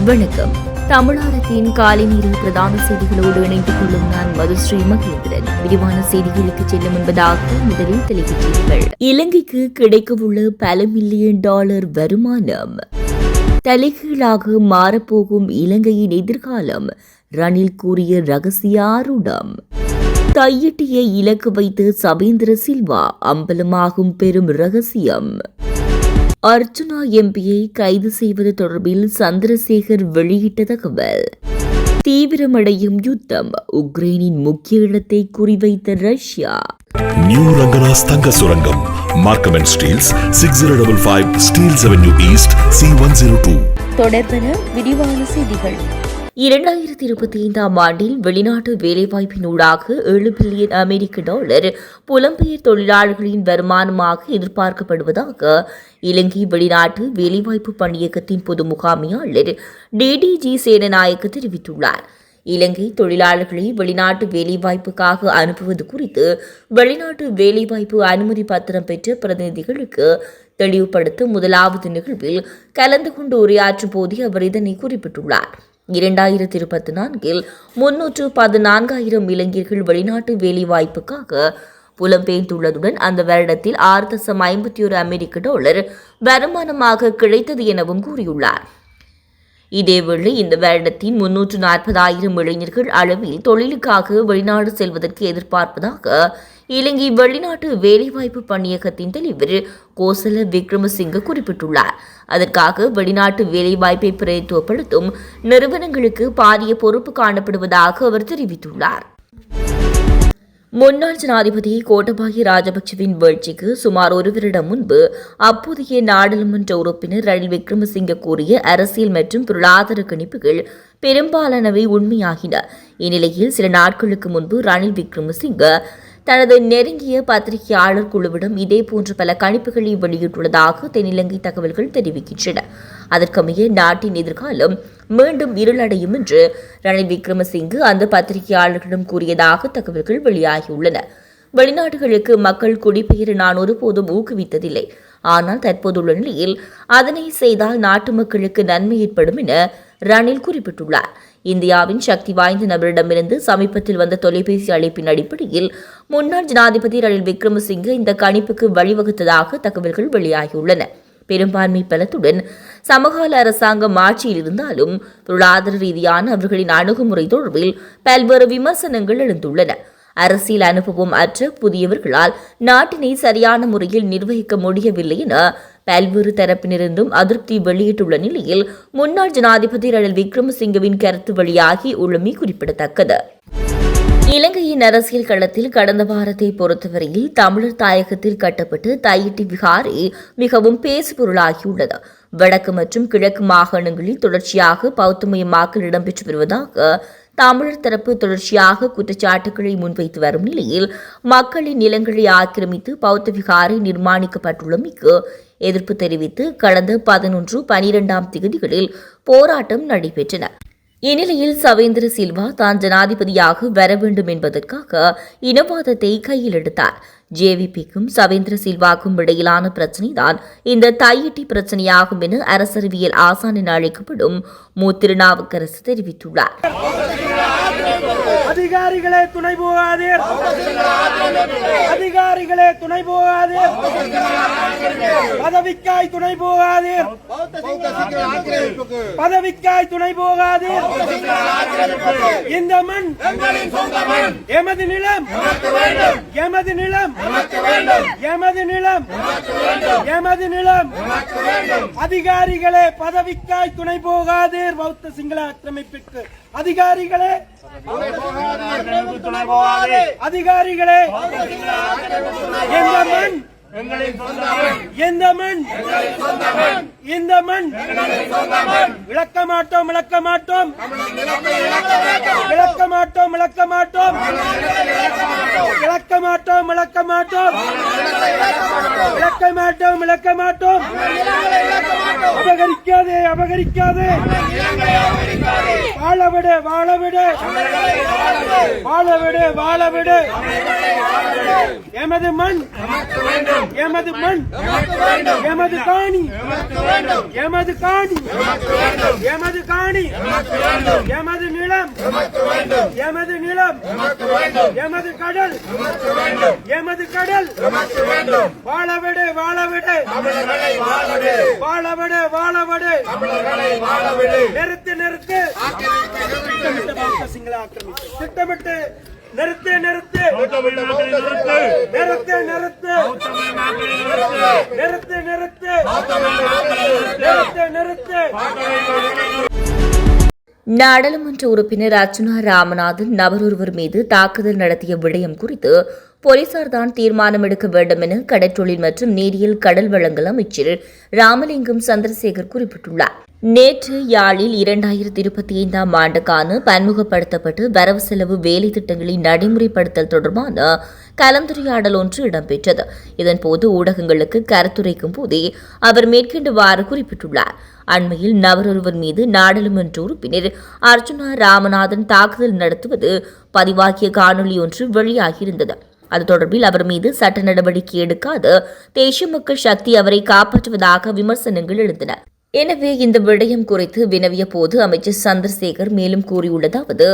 வணக்கம். தமிழகத்தின் காலை நேர பிரதான செய்திகளோடு இணைந்து கொள்ளும் நான் மதுஸ்ரீ மகேந்திரன். விரிவான செய்திகளுக்கு செல்லும் என்பதாக முதலில் தலைப்புச் செய்திகள். இலங்கைக்கு கிடைக்கவுள்ள பல மில்லியன் டாலர் வருமானம், தலைகீழாக மாறப்போகும் இலங்கையின் எதிர்காலம், ரணில் கூறிய ரகசிய ஆருடம், தையிட்டிய இலக்கு வைத்து சவேந்திர சில்வா அம்பலமாகும் பெரும் ரகசியம், அர்ச்சுனா எம்பியை கைது செய்வது தொடர்பில் சந்திரசேகர் வெளியிட்ட தகவல், தீவிரமடையும் யுத்தம், உக்ரைனின் முக்கிய இடத்தை குறிவைத்த ரஷ்யா, நியூ ரங்கராஸ் தங்க சுரங்கம், Markham and Steeles, 6055 Steeles Avenue East, C102. தொடர்பென விரிவான செய்திகள். 2025 ஆண்டில் வெளிநாட்டு வேலைவாய்ப்பினூடாக 7 பில்லியன் அமெரிக்க டாலர் புலம்பெயர் தொழிலாளர்களின் வருமானமாக எதிர்பார்க்கப்படுவதாக இலங்கை வெளிநாட்டு வேலைவாய்ப்பு பணியகத்தின் பொது முகாமையாளர் DDG சேனநாயக்க தெரிவித்துள்ளார். இலங்கை தொழிலாளர்களை வெளிநாட்டு வேலைவாய்ப்புக்காக அனுப்புவது குறித்து வெளிநாட்டு வேலைவாய்ப்பு அனுமதி பத்திரம் பெற்ற பிரதிநிதிகளுக்கு தெளிவுபடுத்த முதலாவது நிகழ்வில் கலந்து கொண்டு உரையாற்றும் போதே அவர் இதனை குறிப்பிட்டுள்ளார். 2024 314,000 இளைஞர்கள் வெளிநாட்டு வேலைவாய்ப்புக்காக புலம்பெயர்ந்துள்ளதுடன் அந்த வருடத்தில் 6.51 அமெரிக்க டாலர் வருமானமாக கிடைத்தது எனவும் கூறியுள்ளார். இதேவேளை இந்த வருடத்தின் 340,000 இளைஞர்கள் அளவில் தொழிலுக்காக வெளிநாடு செல்வதற்கு எதிர்பார்ப்பதாக இலங்கை வெளிநாட்டு வேலைவாய்ப்பு பணியகத்தின் தலைவர் கோசல விக்ரமசிங்க குறிப்பிட்டுள்ளார். அதற்காக வெளிநாட்டு வேலைவாய்ப்பை பிரதித்துவப்படுத்தும் நிறுவனங்களுக்கு பாரிய பொறுப்பு காணப்படுவதாக அவர் தெரிவித்துள்ளார். முன்னாள் ஜனாதிபதி கோட்டபாய ராஜபக்சவின் வீழ்ச்சிக்கு சுமார் ஒரு வருடம் முன்பு அப்போதைய நாடாளுமன்ற உறுப்பினர் ரணில் விக்ரமசிங்க கூறிய அரசியல் மற்றும் பொருளாதார கணிப்புகள் பெரும்பாலானவை உண்மையாகின. இந்நிலையில் சில நாட்களுக்கு முன்பு ரணில் விக்ரமசிங்க தனது நெருங்கிய பத்திரிகையாளர் குழுவிடம் இதேபோன்ற பல கணிப்புகளை வெளியிட்டுள்ளதாக தென்னிலங்கை தகவல்கள் தெரிவிக்கின்றன. அதற்கமைய நாட்டின் எதிர்காலம் மீண்டும் இருளடையும் என்று ரணில் விக்ரமசிங்கே அந்த பத்திரிகையாளர்களிடம் கூறியதாக தகவல்கள் வெளியாகியுள்ளன. வெளிநாடுகளுக்கு மக்கள் குடிபெயர நான் ஒருபோதும் ஊக்குவித்ததில்லை. ஆனால் தற்போதுள்ள நிலையில் அதனை செய்தால் நாட்டு மக்களுக்கு நன்மை ஏற்படும் என ரணில் குறிப்பிட்டுள்ளார். இந்தியாவின் சக்தி வாய்ந்த நபரிடமிருந்து சமீபத்தில் வந்த தொலைபேசி அழைப்பின் அடிப்படையில் முன்னாள் ஜனாதிபதி ரணில் விக்ரமசிங்கே இந்த கணிப்புக்கு வழிவகுத்ததாக தகவல்கள் வெளியாகியுள்ளன. பெரும்பான்மை பலத்துடன் சமகால அரசாங்கம் ஆட்சியில் இருந்தாலும் பொருளாதார ரீதியான அவர்களின் அணுகுமுறை தொடர்பில் பல்வேறு விமர்சனங்கள் எழுந்துள்ளன. அரசியல் அனுபவம் அற்ற புதியவர்களால் நாட்டினை சரியான முறையில் நிர்வகிக்க முடியவில்லை என பல்வேறு தரப்பினரிருந்தும் அதிருப்தி வெளியிட்டுள்ள நிலையில் முன்னாள் ஜனாதிபதி ரணில் விக்ரமசிங்கவின் கருத்து வெளியாகி உள்ளமை குறிப்பிடத்தக்கது. இலங்கையின் அரசியல் களத்தில் கடந்த வாரத்தை பொறுத்தவரையில் தமிழர் தாயகத்தில் கட்டப்பட்டு தையிட்டி விகாரை மிகவும் பேசுபொருளாகியுள்ளது. வடக்கு மற்றும் கிழக்கு மாகாணங்களில் தொடர்ச்சியாக பௌத்தமயமாக்கல் இடம்பெற்று வருவதாக தமிழர் தரப்பு தொடர்ச்சியாக குற்றச்சாட்டுகளை முன்வைத்து வரும் நிலையில் மக்களின் நிலங்களை ஆக்கிரமித்து பௌத்த விகாரை நிர்மாணிக்கப்பட்டுள்ளமைக்கு எதிர்ப்பு தெரிவித்து கடந்த 11-12 தேதிகளில் போராட்டம் நடைபெற்றன. இந்நிலையில் சவேந்திர சில்வா தான் ஜனாதிபதியாக வர வேண்டும் என்பதற்காக இனவாதத்தை கையில் எடுத்தார். ஜேவிபிக்கும் சவேந்திர சில்வாக்கும் இடையிலான பிரச்சினைதான் இந்த தையிட்டி பிரச்சினையாகும் என அரசியல் ஆசான் என அழைக்கப்படும் திருநாவுக்கரசு தெரிவித்துள்ளார். அதிகாரிகளே துணை போகாதீர், அதிகாரிகளே துணை போகாதீர், பதவிக்காய் துணை போகாதீர், பதவிக்காய் துணை போகாதீர். இந்த மண் எமது நிலம், எமது நிலம், எமது நிலம், எமது நிலம். அதிகாரிகளே பதவிக்காய் துணை போகாதீர். பௌத்த சிங்கள ஆக்கிரமிப்பிற்கு அதிகாரிகளே, அதிகாரிகளே, இந்த மண், இந்த மண், இந்த மண் இழக்க மாட்டோம், இழக்க மாட்டோம், இழக்க மாட்டோம், இழக்க மாட்டோம், இழக்க மாட்டோம், இழக்க மாட்டோம், இழக்க மாட்டோம், இழக்க மாட்டோம். அபகரிக்காதே, அபகரிக்காதே. வாழவிடு வாழவிடு வாழவிடு வாழவிடு எமது மண் எமது மண் எமது காணி எமது காணி எமது காணி எமது நிலம் எமது நிலம் எமது கடல் எமது கடல் வாழவிடு வாழவிடு வாழவிடு வாழவிடு நிறுத்து நிறுத்து திட்டமிட்டு நிறுத்து நிறுத்து நிறுத்து நிறுத்து நிறுத்து நிறுத்து நிறுத்து நிறுத்து. நாடாளுமன்ற உறுப்பினர் அர்ச்சுனா ராமநாதன் நபர் ஒருவர் மீது தாக்குதல் நடத்திய விடயம் குறித்து போலீசார் தான் தீர்மானம் எடுக்க வேண்டும் என கடற்றொழில் மற்றும் நீரியல் கடல் வளங்கள் அமைச்சர் ராமலிங்கம் சந்திரசேகர் குறிப்பிட்டுள்ளார். நேற்று யாழில் 2025 ஆண்டுக்கான பன்முகப்படுத்தப்பட்டு வரவு செலவு வேலை திட்டங்களை நடைமுறைப்படுத்தல் தொடர்பான கலந்துரையாடல் ஒன்று இடம்பெற்றது. இதன்போது ஊடகங்களுக்கு கருத்துரைக்கும் போதே அவர் மேற்கண்டவாறு குறிப்பிட்டுள்ளார். அண்மையில் நபரொருவர் மீது நாடாளுமன்ற உறுப்பினர் அர்ச்சுனா ராமநாதன் தாக்குதல் நடத்துவது பதிவாகிய காணொலி ஒன்று வெளியாகியிருந்தது. அது தொடர்பில் அவர் மீது சட்ட நடவடிக்கை எடுக்காத தேசிய மக்கள் சக்தி அவரை காப்பாற்றுவதாக விமர்சனங்கள் எழுந்தன. எனவே இந்த விடயம் குறித்து வினவிய போது அமைச்சர் சந்திரசேகர் மேலும் கூறியுள்ளதாவது,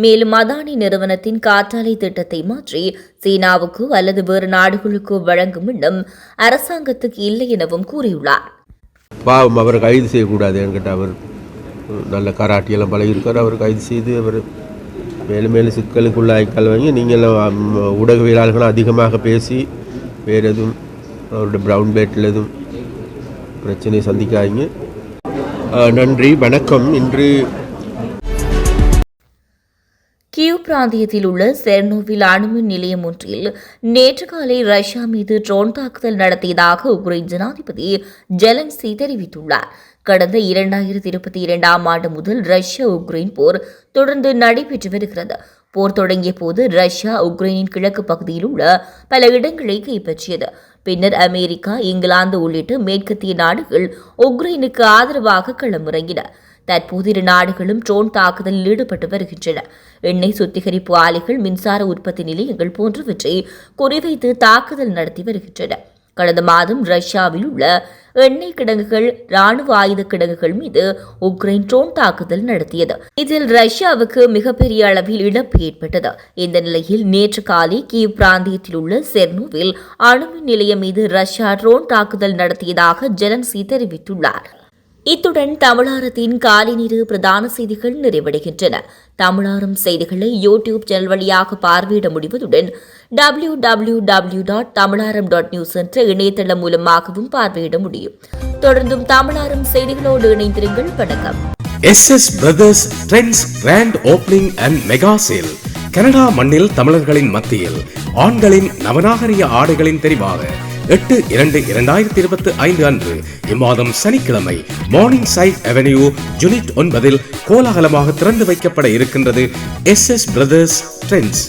மேலும் அதானி நிறுவனத்தின் காற்றாலை திட்டத்தை மாற்றி சீனாவுக்கோ அல்லது வேறு நாடுகளுக்கோ வழங்கும் எண்ணம் அரசாங்கத்துக்கு இல்லை எனவும் கூறியுள்ளார். பாவம், அவர் கைது செய்யக்கூடாது என்கிட்ட. அவர் நல்ல கராட்டியெல்லாம் பழகியிருக்கார். அவர் கைது செய்து அவர் மேலும் மேலும் சிக்கலுக்குள்ளாய்க்கால் வாங்கி நீங்கள் ஊடகவியலாளர்களும் அதிகமாக பேசி வேறு எதுவும் அவருடைய ப்ரவுன் பேட்டில் எதுவும் பிரச்சனையை சந்திக்காதீங்க. நன்றி, வணக்கம். இன்று கியூ பிராந்தியத்தில் உள்ள செர்னோவில் அணுமின் நிலையம் ஒன்றில் நேற்று காலை ரஷ்யா மீது ட்ரோன் தாக்குதல் நடத்தியதாக உக்ரைன் ஜனாதிபதி ஜெலன்ஸ்கி தெரிவித்துள்ளார். கடந்த 2022 ஆண்டு முதல் ரஷ்யா உக்ரைன் போர் தொடர்ந்து நடைபெற்று வருகிறது. போர் தொடங்கிய போது ரஷ்யா உக்ரைனின் கிழக்கு பகுதியில் உள்ள பல இடங்களை கைப்பற்றியது. பின்னர் அமெரிக்கா, இங்கிலாந்து உள்ளிட்ட மேற்கத்திய நாடுகள் உக்ரைனுக்கு ஆதரவாக களமிறங்கின. தற்போது இரு நாடுகளும் ட்ரோன் தாக்குதலில் ஈடுபட்டு வருகின்றன. எண்ணெய் சுத்திகரிப்பு ஆலைகள், மின்சார உற்பத்தி நிலையங்கள் போன்றவற்றை குறிவைத்து தாக்குதல் நடத்தி வருகின்றன. கடந்த மாதம் ரஷ்யாவில் உள்ள எண்ணெய் கிடங்குகள், ராணுவ ஆயுத கிடங்குகள் மீது உக்ரைன் ட்ரோன் தாக்குதல் நடத்தியது. இதில் ரஷ்யாவுக்கு மிகப்பெரிய அளவில் இழப்பு ஏற்பட்டது. இந்த நிலையில் நேற்று காலை கீவ் பிராந்தியத்தில் உள்ள செர்னோவில் அணுமின் நிலையம் மீது ரஷ்யா ட்ரோன் தாக்குதல் நடத்தியதாக ஜெலன்ஸ்கி தெரிவித்துள்ளார். இத்துடன் தமிழாரத்தின் காலை நேர பிரதான செய்திகள் நிறைவடைகின்றன. தமிழாரம் செய்திகளை யூடியூப் சேனல் வழியாக பார்வையிட முடிவதுடன் www.tamilaram.news என்ற இணையதளம் மூலமாகவும் பார்வையிட முடியும். தொடர்ந்தும் தமிழாரம் செய்திகளோடு இணைந்திருங்கள். வணக்கம். SS Brothers Trends Grand Opening and Mega Sale. Canada மண்ணில் தமிழர்களின் மத்தியில் ஆண்களின் நவநாகரிக ஆடைகளின் தெரிவாக 8/2/2025 அன்று இம்மாதம் சனிக்கிழமை மார்னிங் சைட் அவென்யூ யூனிட் 9 கோலாகலமாக திறந்து வைக்கப்பட இருக்கின்றது SS Brothers Trends.